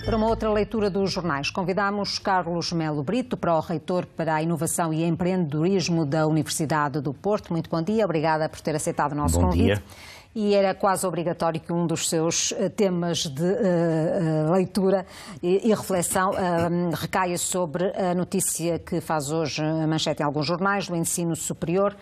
Para uma outra leitura dos jornais, convidamos Carlos Melo Brito, pró-reitor para a Inovação e Empreendedorismo da Universidade do Porto. Muito bom dia, obrigada por ter aceitado o nosso convite. Bom dia. E era quase obrigatório que um dos seus temas de leitura e reflexão recaia sobre a notícia que faz hoje a manchete em alguns jornais, do ensino superior.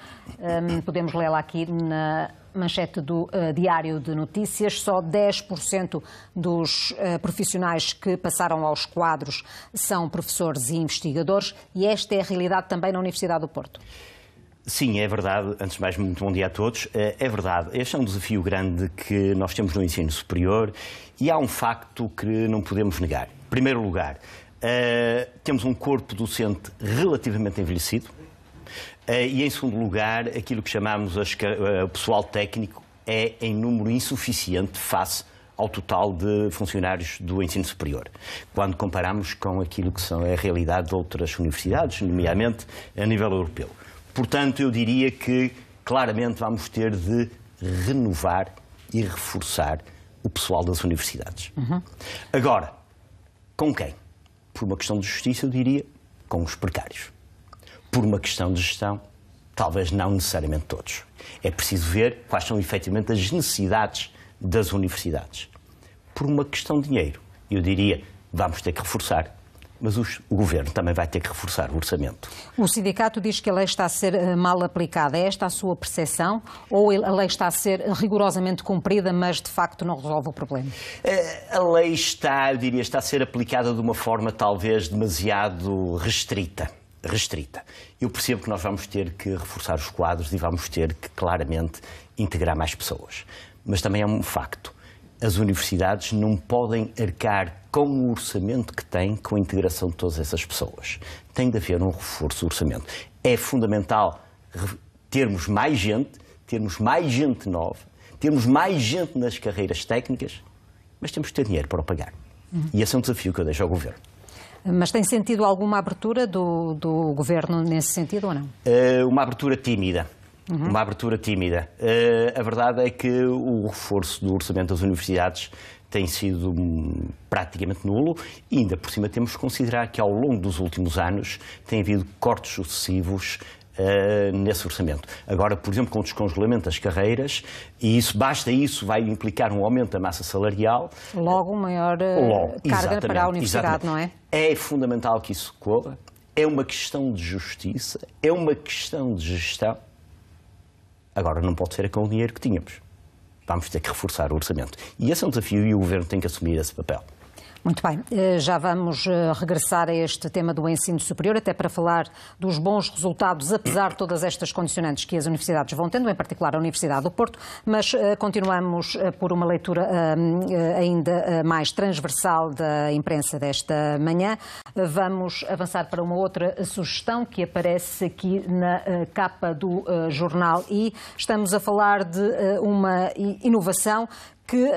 Podemos lê-la aqui na manchete do Diário de Notícias. Só 10% dos profissionais que passaram aos quadros são professores e investigadores, e esta é a realidade também na Universidade do Porto. Sim, é verdade. Antes de mais, muito bom dia a todos. É verdade. Este é um desafio grande que nós temos no ensino superior e há um facto que não podemos negar. Em primeiro lugar, temos um corpo docente relativamente envelhecido e, em segundo lugar, aquilo que chamamos o pessoal técnico é em número insuficiente face ao total de funcionários do ensino superior, quando comparamos com aquilo que é a realidade de outras universidades, nomeadamente a nível europeu. Portanto, eu diria que, claramente, vamos ter de renovar e reforçar o pessoal das universidades. Agora, com quem? Por uma questão de justiça, eu diria, com os precários. Por uma questão de gestão, talvez não necessariamente todos. É preciso ver quais são, efetivamente, as necessidades das universidades. Por uma questão de dinheiro, eu diria, vamos ter que reforçar. Mas o Governo também vai ter que reforçar o orçamento. O sindicato diz que a lei está a ser mal aplicada. É esta a sua percepção? Ou a lei está a ser rigorosamente cumprida, mas de facto não resolve o problema? A lei está, eu diria, está a ser aplicada de uma forma talvez demasiado restrita. Eu percebo que nós vamos ter que reforçar os quadros e vamos ter que claramente integrar mais pessoas. Mas também é um facto. As universidades não podem arcar com o orçamento que têm com a integração de todas essas pessoas. Tem de haver um reforço do orçamento. É fundamental termos mais gente nova, termos mais gente nas carreiras técnicas, mas temos que ter dinheiro para o pagar. E esse é um desafio que eu deixo ao Governo. Mas tem sentido alguma abertura do Governo nesse sentido ou não? Uma abertura tímida. Uma abertura tímida. A verdade é que o reforço do orçamento das universidades tem sido praticamente nulo e ainda por cima temos que considerar que ao longo dos últimos anos tem havido cortes sucessivos nesse orçamento. Agora, por exemplo, com o descongelamento das carreiras, e basta isso, vai implicar um aumento da massa salarial. Logo, maior carga para a universidade, não é? É fundamental que isso ocorra. É uma questão de justiça, é uma questão de gestão. Agora, não pode ser com o dinheiro que tínhamos. Vamos ter que reforçar o orçamento. E esse é um desafio e o Governo tem que assumir esse papel. Muito bem, já vamos regressar a este tema do ensino superior, até para falar dos bons resultados, apesar de todas estas condicionantes que as universidades vão tendo, em particular a Universidade do Porto, mas continuamos por uma leitura ainda mais transversal da imprensa desta manhã. Vamos avançar para uma outra sugestão que aparece aqui na capa do jornal e estamos a falar de uma inovação que,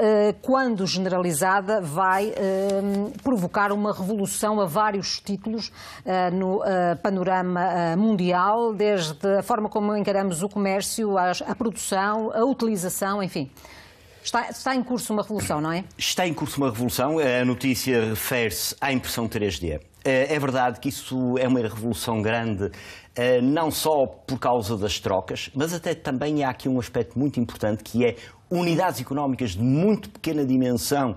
quando generalizada, vai provocar uma revolução a vários títulos no panorama mundial, desde a forma como encaramos o comércio, a produção, a utilização, enfim. Está em curso uma revolução, não é? Está em curso uma revolução. A notícia refere-se à impressão 3D. É verdade que isso é uma revolução grande, não só por causa das trocas, mas até também há aqui um aspecto muito importante que é unidades económicas de muito pequena dimensão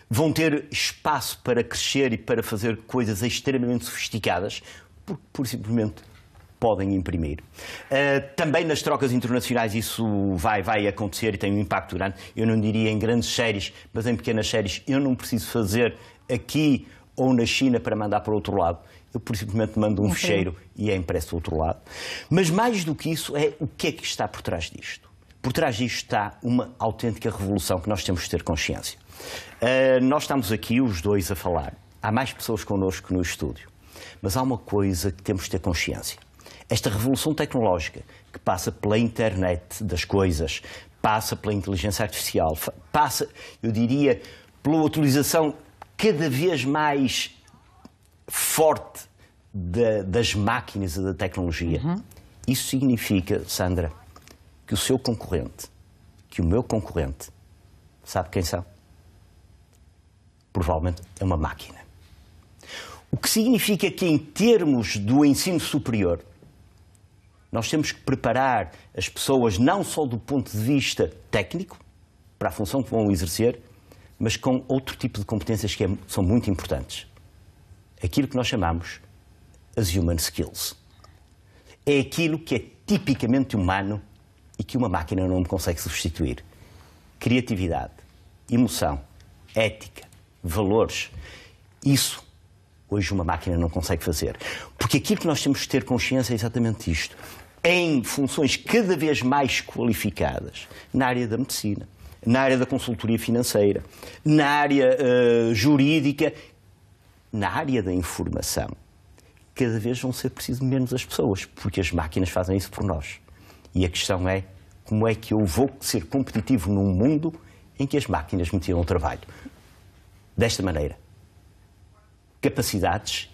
vão ter espaço para crescer e para fazer coisas extremamente sofisticadas, porque simplesmente podem imprimir. Também nas trocas internacionais isso vai acontecer e tem um impacto grande. Eu não diria em grandes séries, mas em pequenas séries eu não preciso fazer aqui ou na China para mandar para o outro lado. Eu, por simplesmente, mando um fecheiro e é impresso do outro lado. Mas mais do que isso é o que é que está por trás disto. Por trás disto está uma autêntica revolução que nós temos de ter consciência. Nós estamos aqui, os dois, a falar. Há mais pessoas connosco no estúdio. Mas há uma coisa que temos de ter consciência. Esta revolução tecnológica, que passa pela internet das coisas, passa pela inteligência artificial, passa, eu diria, pela utilização cada vez mais forte das máquinas e da tecnologia. Isso significa, Sandra, que o seu concorrente, que o meu concorrente, sabe quem são? provavelmente é uma máquina. O que significa que, em termos do ensino superior, nós temos que preparar as pessoas não só do ponto de vista técnico, para a função que vão exercer, mas com outro tipo de competências que são muito importantes. Aquilo que nós chamamos as human skills. É aquilo que é tipicamente humano e que uma máquina não consegue substituir. Criatividade, emoção, ética, valores. Isso, hoje, uma máquina não consegue fazer. Porque aquilo que nós temos que ter consciência é exatamente isto. Em funções cada vez mais qualificadas, na área da medicina, na área da consultoria financeira, na área jurídica, na área da informação, cada vez vão ser preciso menos as pessoas, porque as máquinas fazem isso por nós. E a questão é, como é que eu vou ser competitivo num mundo em que as máquinas me tiram o trabalho? Desta maneira. Capacidades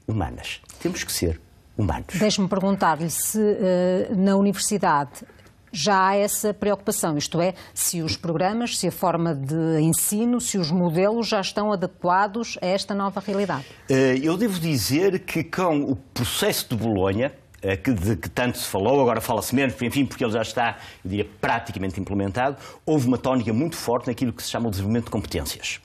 humanas. Temos que ser humanos. Deixe-me perguntar-lhe se na universidade já há essa preocupação, isto é, se os programas, se a forma de ensino, se os modelos já estão adequados a esta nova realidade. Eu devo dizer que com o processo de Bolonha, que tanto se falou, agora fala-se menos, enfim, porque ele já está, eu diria, praticamente implementado, houve uma tónica muito forte naquilo que se chama o desenvolvimento de competências.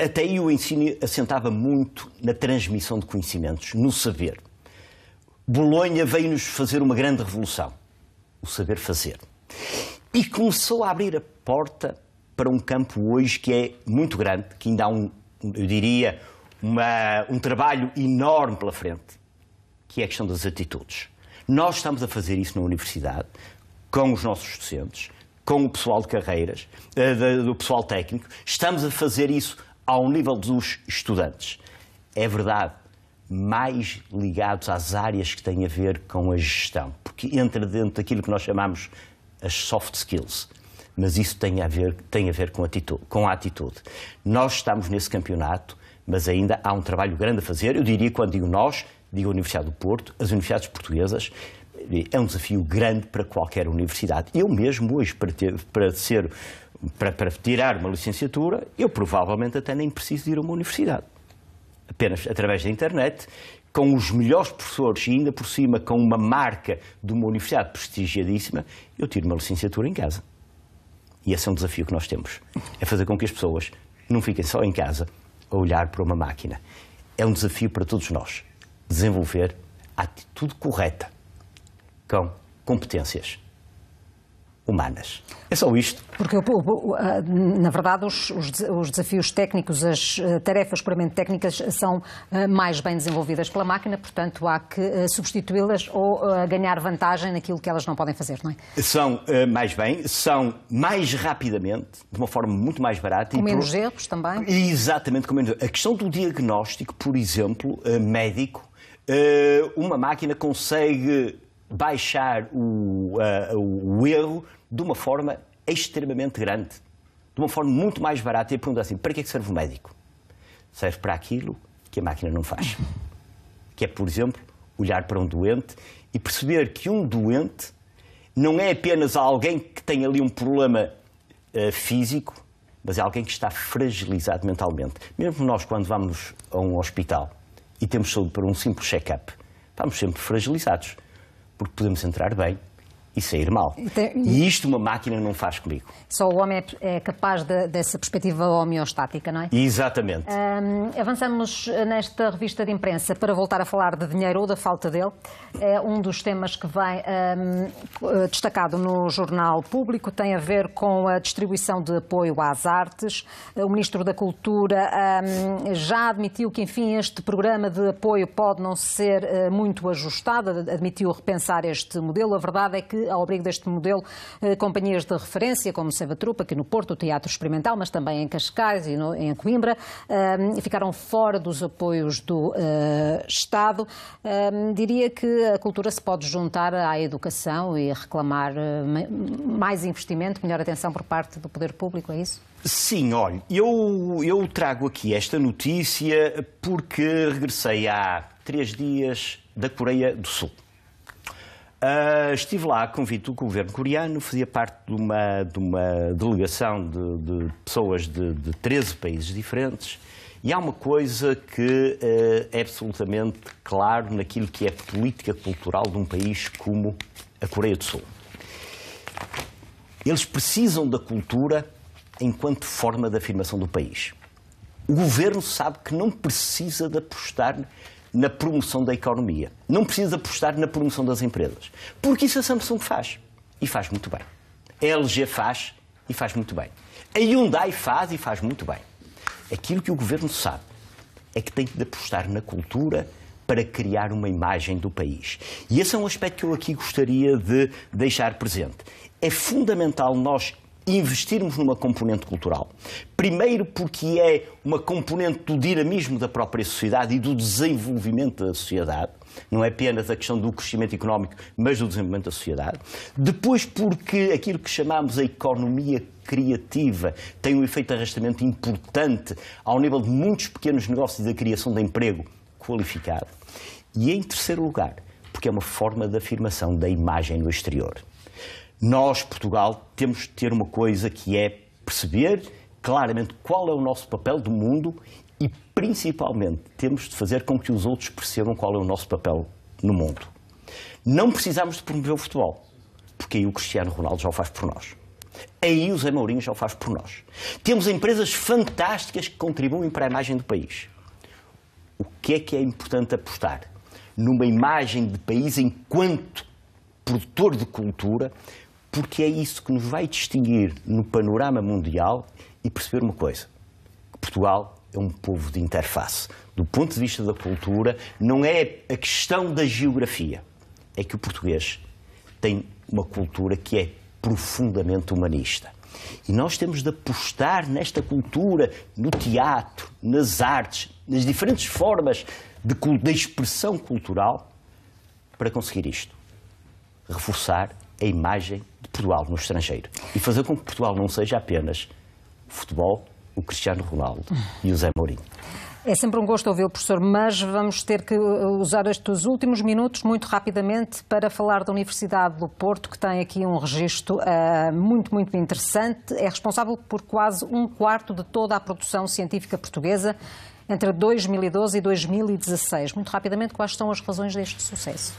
Até aí o ensino assentava muito na transmissão de conhecimentos, no saber. Bolonha veio-nos fazer uma grande revolução, o saber fazer. E começou a abrir a porta para um campo hoje que é muito grande, que ainda há eu diria, um trabalho enorme pela frente, que é a questão das atitudes. Nós estamos a fazer isso na universidade, com os nossos docentes, com o pessoal de carreiras, do pessoal técnico. Estamos a fazer isso ao nível dos estudantes. É verdade, mais ligados às áreas que têm a ver com a gestão, porque entra dentro daquilo que nós chamamos as soft skills. Mas isso tem a ver com a atitude. Nós estamos nesse campeonato, mas ainda há um trabalho grande a fazer. Eu diria, quando digo nós, digo a Universidade do Porto, as universidades portuguesas, é um desafio grande para qualquer universidade. Eu mesmo hoje, para tirar uma licenciatura, eu provavelmente até nem preciso ir a uma universidade. Apenas através da internet, com os melhores professores e ainda por cima com uma marca de uma universidade prestigiadíssima, eu tiro uma licenciatura em casa. E esse é um desafio que nós temos. É fazer com que as pessoas não fiquem só em casa a olhar para uma máquina. É um desafio para todos nós. Desenvolver a atitude correta com competências humanas. É só isto. Porque, na verdade, os desafios técnicos, as tarefas puramente técnicas são mais bem desenvolvidas pela máquina, portanto, há que substituí-las ou ganhar vantagem naquilo que elas não podem fazer, não é? São mais bem, são mais rapidamente, de uma forma muito mais barata. Com menos erros também? Exatamente, com menos erros. A questão do diagnóstico, por exemplo, médico, uma máquina consegue baixar o erro de uma forma extremamente grande, de uma forma muito mais barata. E a pergunta assim, para que é que serve o médico? Serve para aquilo que a máquina não faz. Que é, por exemplo, olhar para um doente e perceber que um doente não é apenas alguém que tem ali um problema físico, mas é alguém que está fragilizado mentalmente. Mesmo nós, quando vamos a um hospital e temos saúde para um simples check-up, estamos sempre fragilizados, porque podemos entrar bem e sair mal. E isto uma máquina não faz comigo. Só o homem é capaz dessa perspectiva homeostática, não é? Exatamente. Avançamos nesta revista de imprensa para voltar a falar de dinheiro ou da falta dele. É um dos temas que vem destacado no Jornal Público, tem a ver com a distribuição de apoio às artes. O Ministro da Cultura já admitiu que, enfim, este programa de apoio pode não ser muito ajustado, admitiu repensar este modelo. A verdade é que, ao abrigo deste modelo, companhias de referência, como Seva Trupa, aqui no Porto, o Teatro Experimental, mas também em Cascais e em Coimbra, ficaram fora dos apoios do Estado. Diria que a cultura se pode juntar à educação e reclamar mais investimento, melhor atenção por parte do poder público, é isso? Sim, olha, eu trago aqui esta notícia porque regressei há 3 dias da Coreia do Sul. Estive lá a convite do governo coreano, fazia parte de uma delegação de pessoas de 13 países diferentes, e há uma coisa que é absolutamente claro naquilo que é a política cultural de um país como a Coreia do Sul. Eles precisam da cultura enquanto forma de afirmação do país. O governo sabe que não precisa de apostar na promoção da economia. Não precisa de apostar na promoção das empresas. Porque isso a Samsung faz. E faz muito bem. A LG faz e faz muito bem. A Hyundai faz e faz muito bem. Aquilo que o governo sabe é que tem de apostar na cultura para criar uma imagem do país. E esse é um aspecto que eu aqui gostaria de deixar presente. É fundamental nós investirmos numa componente cultural. Primeiro porque é uma componente do dinamismo da própria sociedade e do desenvolvimento da sociedade. Não é apenas a questão do crescimento económico, mas do desenvolvimento da sociedade. Depois porque aquilo que chamamos a economia criativa tem um efeito de arrastamento importante ao nível de muitos pequenos negócios e da criação de emprego qualificado. E em terceiro lugar, porque é uma forma de afirmação da imagem no exterior. Nós, Portugal, temos de ter uma coisa que é perceber claramente qual é o nosso papel do mundo e, principalmente, temos de fazer com que os outros percebam qual é o nosso papel no mundo. Não precisamos de promover o futebol, porque aí o Cristiano Ronaldo já o faz por nós. Aí o Zé Mourinho já o faz por nós. Temos empresas fantásticas que contribuem para a imagem do país. O que é importante apostar? Numa imagem de país enquanto produtor de cultura, porque é isso que nos vai distinguir no panorama mundial e perceber uma coisa, que Portugal é um povo de interface. Do ponto de vista da cultura, não é a questão da geografia, é que o português tem uma cultura que é profundamente humanista. E nós temos de apostar nesta cultura, no teatro, nas artes, nas diferentes formas de expressão cultural, para conseguir isto. Reforçar a imagem de Portugal no estrangeiro. E fazer com que Portugal não seja apenas o futebol, o Cristiano Ronaldo e o Zé Mourinho. É sempre um gosto ouvi-lo, professor, mas vamos ter que usar estes últimos minutos muito rapidamente para falar da Universidade do Porto, que tem aqui um registro muito interessante. É responsável por quase 1/4 de toda a produção científica portuguesa entre 2012 e 2016. Muito rapidamente, quais são as razões deste sucesso?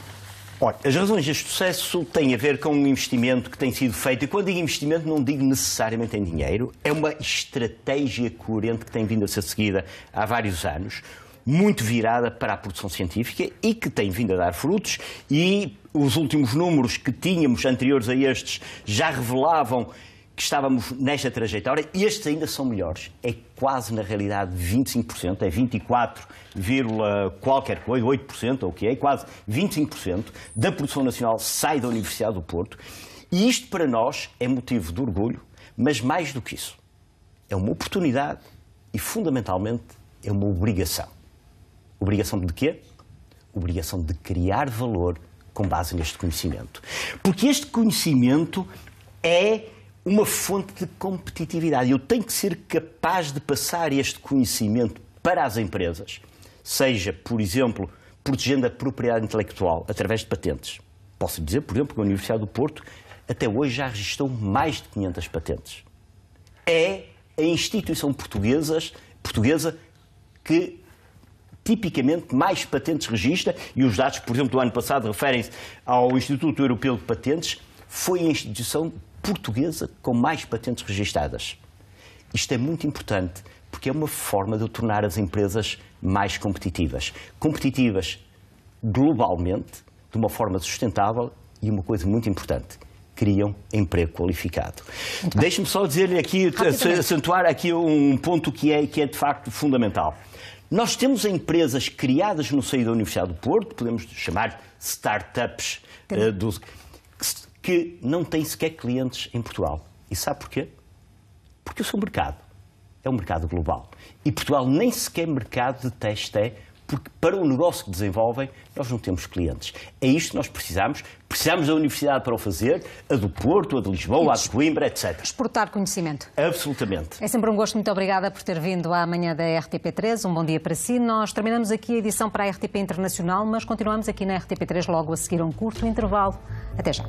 Olha, as razões deste sucesso têm a ver com um investimento que tem sido feito, e quando digo investimento não digo necessariamente em dinheiro, é uma estratégia coerente que tem vindo a ser seguida há vários anos, muito virada para a produção científica e que tem vindo a dar frutos, e os últimos números que tínhamos anteriores a estes já revelavam que estávamos nesta trajetória, e estes ainda são melhores. É quase, na realidade, 25%, é 24, qualquer coisa, 8%, ou o que é, quase 25% da produção nacional sai da Universidade do Porto. E isto, para nós, é motivo de orgulho, mas mais do que isso, é uma oportunidade e, fundamentalmente, é uma obrigação. Obrigação de quê? Obrigação de criar valor com base neste conhecimento. Porque este conhecimento é uma fonte de competitividade. Eu tenho que ser capaz de passar este conhecimento para as empresas, seja, por exemplo, protegendo a propriedade intelectual através de patentes. Posso dizer, por exemplo, que a Universidade do Porto até hoje já registrou mais de 500 patentes. É a instituição portuguesa que tipicamente mais patentes registra, e os dados, por exemplo, do ano passado referem-se ao Instituto Europeu de Patentes, foi a instituição portuguesa com mais patentes registadas. Isto é muito importante porque é uma forma de tornar as empresas mais competitivas. Competitivas globalmente, de uma forma sustentável e uma coisa muito importante, criam emprego qualificado. Deixe-me só dizer-lhe aqui, acentuar aqui um ponto que é de facto fundamental. Nós temos empresas criadas no seio da Universidade do Porto, podemos chamar startups que não têm sequer clientes em Portugal. E sabe porquê? Porque o seu mercado é um mercado global. E Portugal nem sequer mercado de teste é, porque para o negócio que desenvolvem nós não temos clientes. É isto que nós precisamos. Precisamos da universidade para o fazer, a do Porto, a de Lisboa, a de Coimbra, etc. Exportar conhecimento. Absolutamente. É sempre um gosto. Muito obrigada por ter vindo à manhã da RTP3. Um bom dia para si. Nós terminamos aqui a edição para a RTP Internacional, mas continuamos aqui na RTP3 logo a seguir a um curto intervalo. Até já.